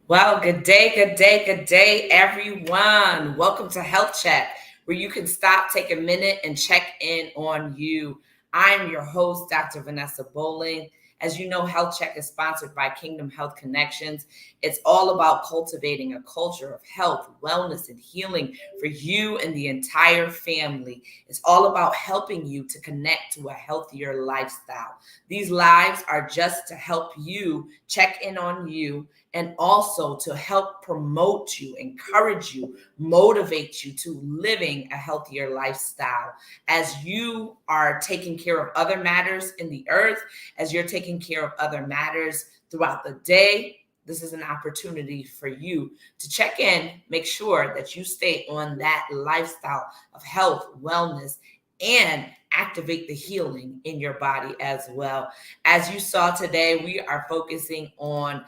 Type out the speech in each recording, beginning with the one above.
Well, good day, everyone. Welcome to Health Check, where you can stop, take a minute, and check in on you. I'm your host, Dr. Vanessa Bolling. As you know, Health Check is sponsored by Kingdom Health Connections. It's all about cultivating a culture of health, wellness, and healing for you and the entire family. It's all about helping you to connect to a healthier lifestyle. These lives are just to help you check in on you and also to help promote you, encourage you, motivate you to living a healthier lifestyle. As you are taking care of other matters in the earth, as you're taking care of other matters throughout the day, this is an opportunity for you to check in, make sure that you stay on that lifestyle of health, wellness, and activate the healing in your body as well. As you saw today, we are focusing on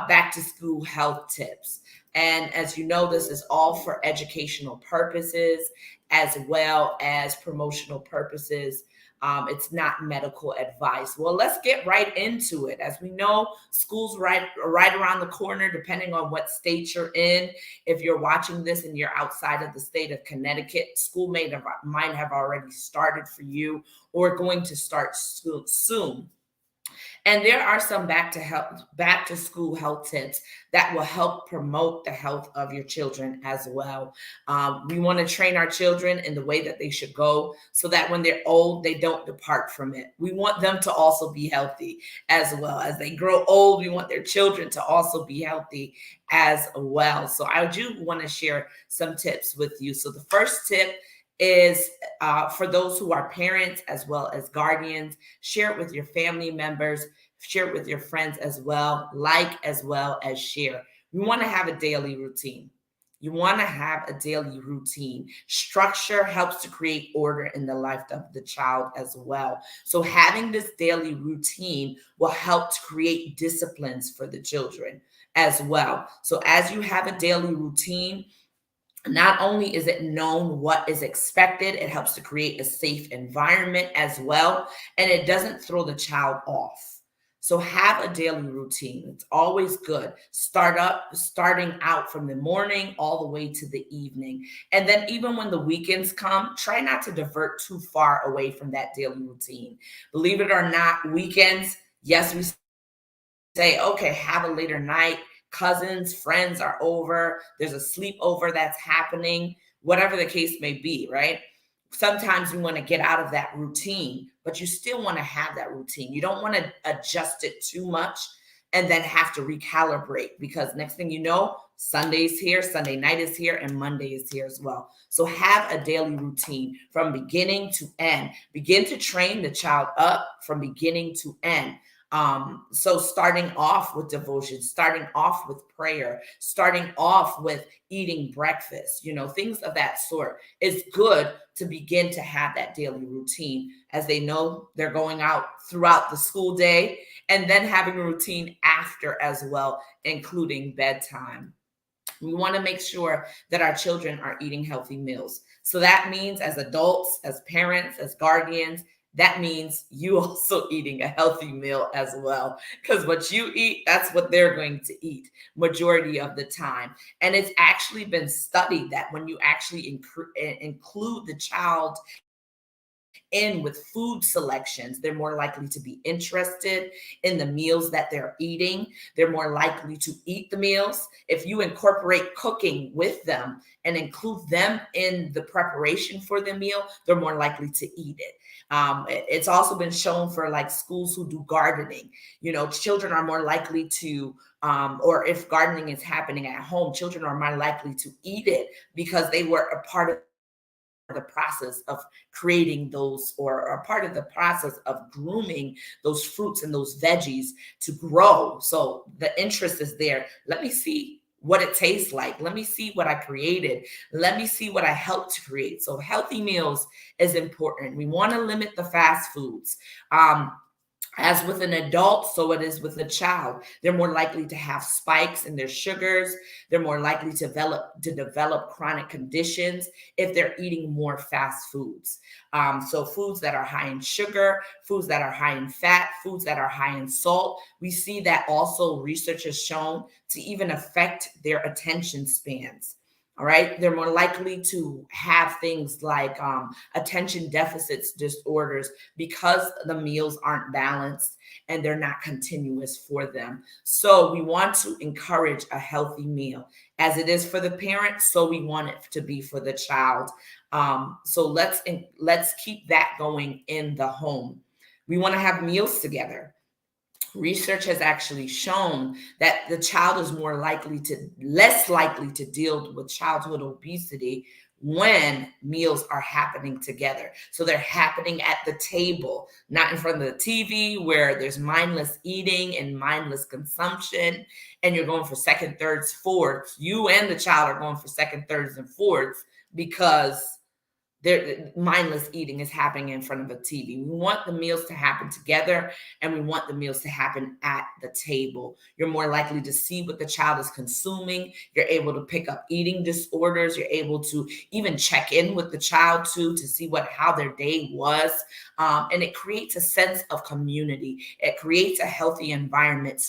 back to school health tips. And as you know, this is all for educational purposes as well as promotional purposes. It's not medical advice. Well, let's get right into it. As we know, school's right around the corner, depending on what state you're in. If you're watching this and you're outside of the state of Connecticut, school might have already started for you or going to start soon. And there are some back to school health tips that will help promote the health of your children as well. We want to train our children in the way that they should go so that when they're old, they don't depart from it. We want them to also be healthy as well. As they grow old, we want their children to also be healthy as well. So I do want to share some tips with you. So the first tip is for those who are parents as well as guardians. Share it with your family members, share it with your friends as well, as well as share. We want to have a daily routine. You want to have a daily routine. Structure helps to create order in the life of the child as well. So having this daily routine will help to create disciplines for the children as well. So as you have a daily routine, not only is it known what is expected, it helps to create a safe environment as well, and it doesn't throw the child off. So have a daily routine. It's always good. Starting out from the morning all the way to the evening. And then even when the weekends come, try not to divert too far away from that daily routine. Believe it or not, weekends, yes, we say, okay, have a later night. Cousins, friends are over. There's a sleepover that's happening, whatever the case may be, right? Sometimes we want to get out of that routine, but you still want to have that routine. You don't want to adjust it too much and then have to recalibrate because next thing you know, Sunday's here, Sunday night is here, and Monday is here as well. So have a daily routine from beginning to end. Begin to train the child up from beginning to end. So starting off with devotion, starting off with prayer, starting off with eating breakfast, things of that sort. It's good to begin to have that daily routine as they know they're going out throughout the school day and then having a routine after as well, including bedtime. We want to make sure that our children are eating healthy meals. So that means as adults, as parents, as guardians, that means you also eating a healthy meal as well. Because what you eat, that's what they're going to eat majority of the time. And it's actually been studied that when you actually include the child in with food selections, they're more likely to be interested in the meals that they're eating. They're more likely to eat the meals. If you incorporate cooking with them and include them in the preparation for the meal, they're more likely to eat it. It's also been shown for like schools who do gardening. Children are more likely to, or if gardening is happening at home, children are more likely to eat it because they were a part of the process of creating those or are part of the process of grooming those fruits and those veggies to grow. So the interest is there. Let me see what it tastes like. Let me see what I created. Let me see what I helped to create. So healthy meals is important. We want to limit the fast foods. As with an adult, so it is with a child. They're more likely to have spikes in their sugars. They're more likely to develop chronic conditions if they're eating more fast foods. So foods that are high in sugar, foods that are high in fat, foods that are high in salt. We see that also research has shown to even affect their attention spans. All right. They're more likely to have things like attention deficits disorders because the meals aren't balanced and they're not continuous for them. So we want to encourage a healthy meal. As it is for the parent, so we want it to be for the child. So let's keep that going in the home. We want to have meals together. Research has actually shown that the child is less likely to deal with childhood obesity when meals are happening together. So they're happening at the table, not in front of the TV where there's mindless eating and mindless consumption, and you're going for second, thirds, fourths. You and the child are going for second, thirds, and fourths because mindless eating is happening in front of a TV. We want the meals to happen together, and we want the meals to happen at the table. You're more likely to see what the child is consuming. You're able to pick up eating disorders. You're able to even check in with the child too to see how their day was. And it creates a sense of community. It creates a healthy environment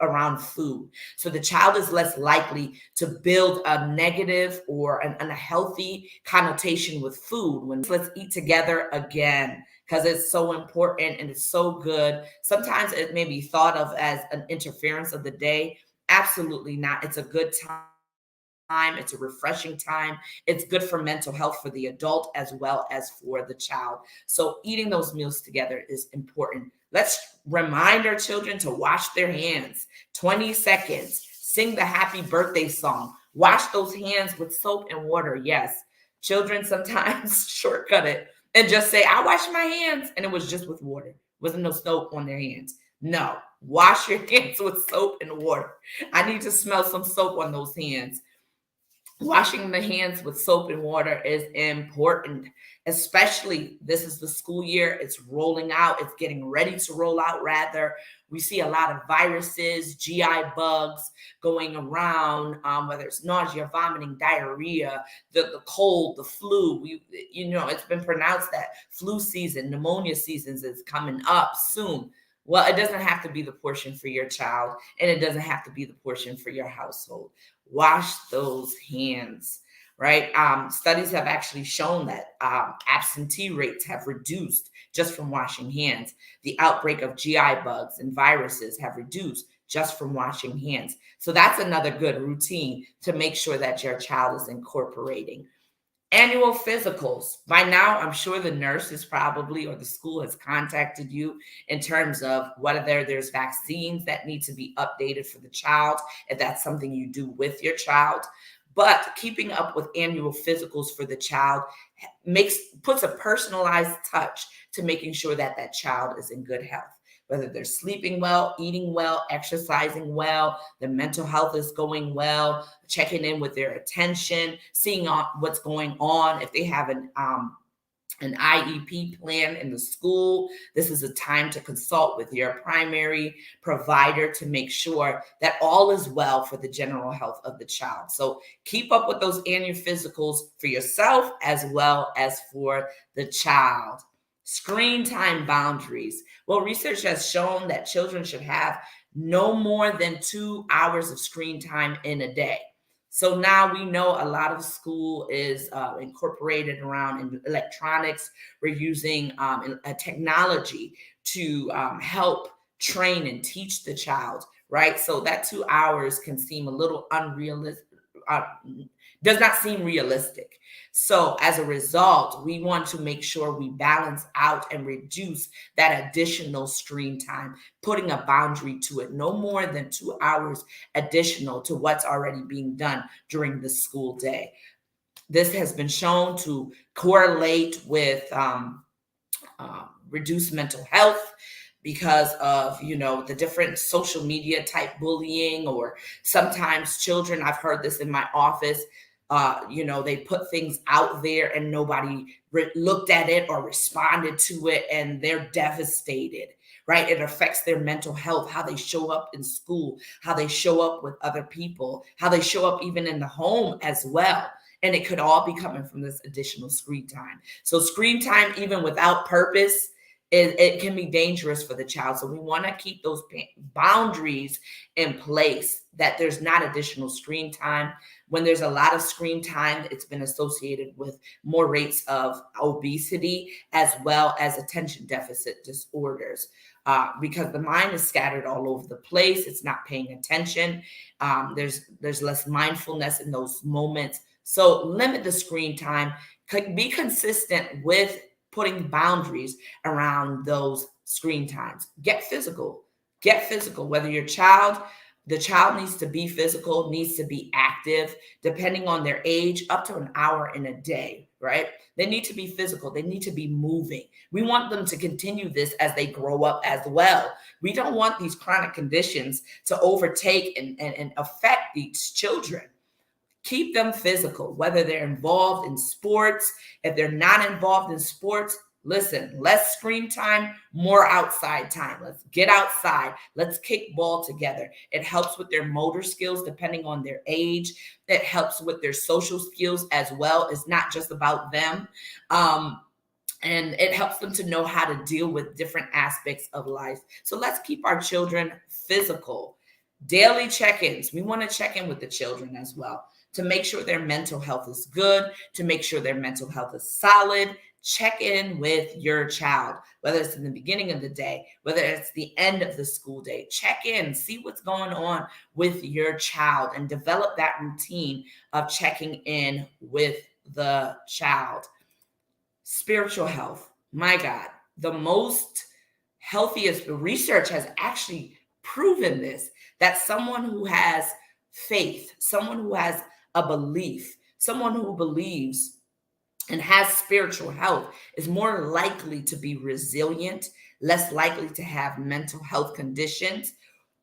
around food. So the child is less likely to build a negative or an unhealthy connotation with food. Let's eat together again, because it's so important and it's so good. Sometimes it may be thought of as an interference of the day. Absolutely not. It's a good time. It's a refreshing time. It's good for mental health for the adult as well as for the child. So eating those meals together is important. Let's remind our children to wash their hands. 20 seconds. Sing the happy birthday song. Wash those hands with soap and water. Yes. Children sometimes shortcut it and just say, I wash my hands. And it was just with water. Wasn't no soap on their hands. No. Wash your hands with soap and water. I need to smell some soap on those hands. Washing the hands with soap and water is important, especially this is the school year. It's rolling out. It's getting ready to roll out, rather. We see a lot of viruses, GI bugs going around, whether it's nausea, vomiting, diarrhea, the cold, the flu. It's been pronounced that flu season, pneumonia seasons is coming up soon. Well, it doesn't have to be the portion for your child, and it doesn't have to be the portion for your household. Wash those hands, right? Studies have actually shown that absentee rates have reduced just from washing hands. The outbreak of GI bugs and viruses have reduced just from washing hands. So that's another good routine to make sure that your child is incorporating. Annual physicals. By now, I'm sure the nurse is probably, or the school has contacted you in terms of whether there's vaccines that need to be updated for the child, if that's something you do with your child. But keeping up with annual physicals for the child puts a personalized touch to making sure that that child is in good health. Whether they're sleeping well, eating well, exercising well, their mental health is going well, checking in with their attention, seeing what's going on. If they have an IEP plan in the school, this is a time to consult with your primary provider to make sure that all is well for the general health of the child. So keep up with those annual physicals for yourself as well as for the child. Screen time boundaries. Well, research has shown that children should have no more than 2 hours of screen time in a day. So now we know a lot of school is incorporated around electronics. We're using a technology to help train and teach the child, right? So that 2 hours can seem a little unrealistic, does not seem realistic. So as a result, we want to make sure we balance out and reduce that additional screen time, putting a boundary to it, no more than 2 hours additional to what's already being done during the school day. This has been shown to correlate with reduced mental health because of, the different social media type bullying, or sometimes children, I've heard this in my office, They put things out there and nobody looked at it or responded to it, and they're devastated, right? It affects their mental health, how they show up in school, how they show up with other people, how they show up even in the home as well. And it could all be coming from this additional screen time. So screen time, even without purpose, it can be dangerous for the child. So we want to keep those boundaries in place, that there's not additional screen time. When there's a lot of screen time, it's been associated with more rates of obesity as well as attention deficit disorders, because the mind is scattered all over the place. It's not paying attention. There's less mindfulness in those moments. So limit the screen time. Be consistent with putting boundaries around those screen times. Get physical. Whether the child needs to be physical, needs to be active, depending on their age, up to an hour in a day, right? They need to be physical. They need to be moving. We want them to continue this as they grow up as well. We don't want these chronic conditions to overtake and affect these children. Keep them physical, whether they're involved in sports. If they're not involved in sports, listen, less screen time, more outside time. Let's get outside. Let's kick ball together. It helps with their motor skills, depending on their age. It helps with their social skills as well. It's not just about them. And it helps them to know how to deal with different aspects of life. So let's keep our children physical. Daily check-ins. We want to check in with the children as well, to make sure their mental health is good, to make sure their mental health is solid. Check in with your child, whether it's in the beginning of the day, whether it's the end of the school day. Check in, see what's going on with your child, and develop that routine of checking in with the child. Spiritual health. My God, the most healthiest, research has actually proven this, that someone who has faith, someone who has a belief, someone who believes and has spiritual health is more likely to be resilient, less likely to have mental health conditions,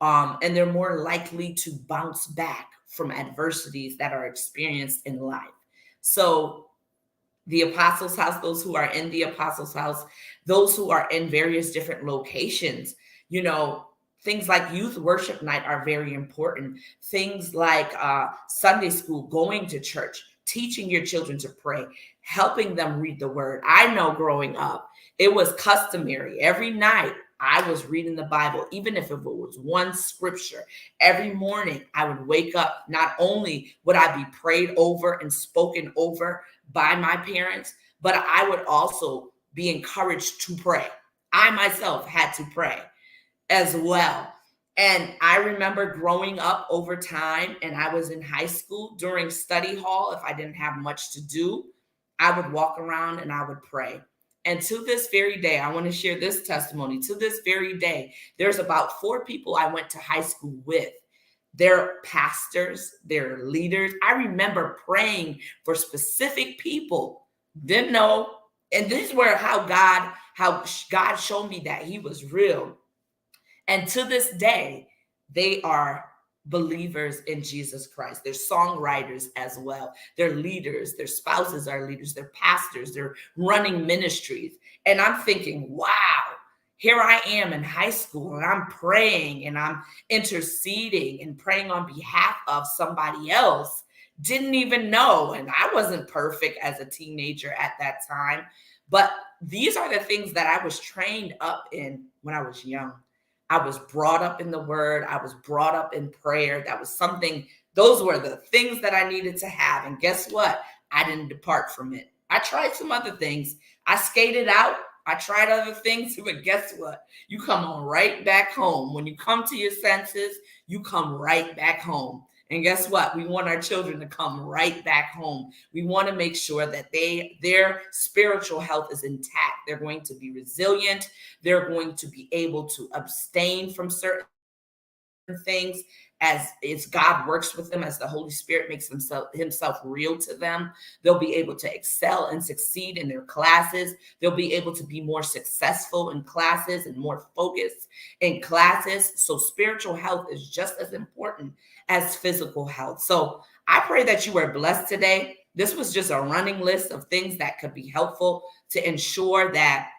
and they're more likely to bounce back from adversities that are experienced in life. So the Apostles' House, those who are in the Apostles' House, those who are in various different locations, things like youth worship night are very important. Things like Sunday school, going to church, teaching your children to pray, helping them read the word. I know growing up, it was customary. Every night I was reading the Bible, even if it was one scripture. Every morning I would wake up. Not only would I be prayed over and spoken over by my parents, but I would also be encouraged to pray. I myself had to pray as well. And I remember growing up over time, and I was in high school during study hall. If I didn't have much to do, I would walk around and I would pray. And to this very day, I want to share this testimony. To this very day, there's about 4 people I went to high school with. They're pastors, they're leaders. I remember praying for specific people. Didn't know. And this is where how God showed me that he was real. And to this day, they are believers in Jesus Christ. They're songwriters as well. They're leaders. Their spouses are leaders. They're pastors. They're running ministries. And I'm thinking, wow, here I am in high school, and I'm praying and I'm interceding and praying on behalf of somebody else. Didn't even know. And I wasn't perfect as a teenager at that time. But these are the things that I was trained up in when I was young. I was brought up in the word. I was brought up in prayer. Those were the things that I needed to have. And guess what? I didn't depart from it. I tried some other things. I skated out. I tried other things, but guess what? You come on right back home. When you come to your senses, you come right back home. And guess what? We want our children to come right back home. We want to make sure that their spiritual health is intact. They're going to be resilient. They're going to be able to abstain from certain things as God works with them, as the Holy Spirit makes himself real to them. They'll be able to excel and succeed in their classes. They'll be able to be more successful in classes and more focused in classes. So spiritual health is just as important as physical health. So I pray that you were blessed today. This was just a running list of things that could be helpful to ensure that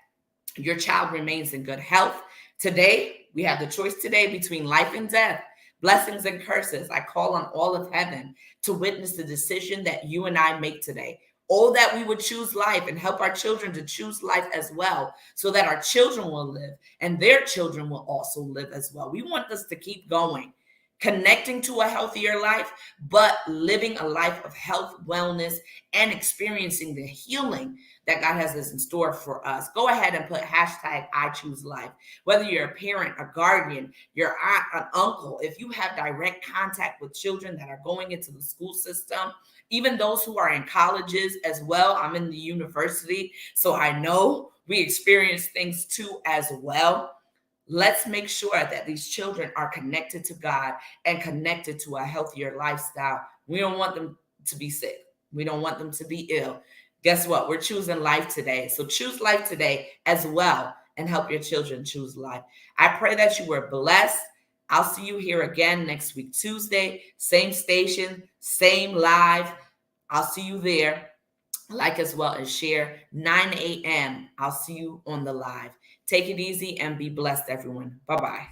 your child remains in good health. Today, we have the choice today between life and death, blessings and curses. I call on all of heaven to witness the decision that you and I make today. Oh, that we would choose life and help our children to choose life as well, so that our children will live and their children will also live as well. We want this to keep going, connecting to a healthier life, but living a life of health, wellness, and experiencing the healing that God has in store for us. Go ahead and put hashtag I choose life. Whether you're a parent, a guardian, your aunt, an uncle, if you have direct contact with children that are going into the school system, even those who are in colleges as well. I'm in the university, so I know we experience things too as well. Let's make sure that these children are connected to God and connected to a healthier lifestyle. We don't want them to be sick. We don't want them to be ill. Guess what? We're choosing life today. So choose life today as well and help your children choose life. I pray that you were blessed. I'll see you here again next week, Tuesday, same station, same live. I'll see you there. Like as well as share 9 a.m. I'll see you on the live. Take it easy and be blessed, everyone. Bye-bye.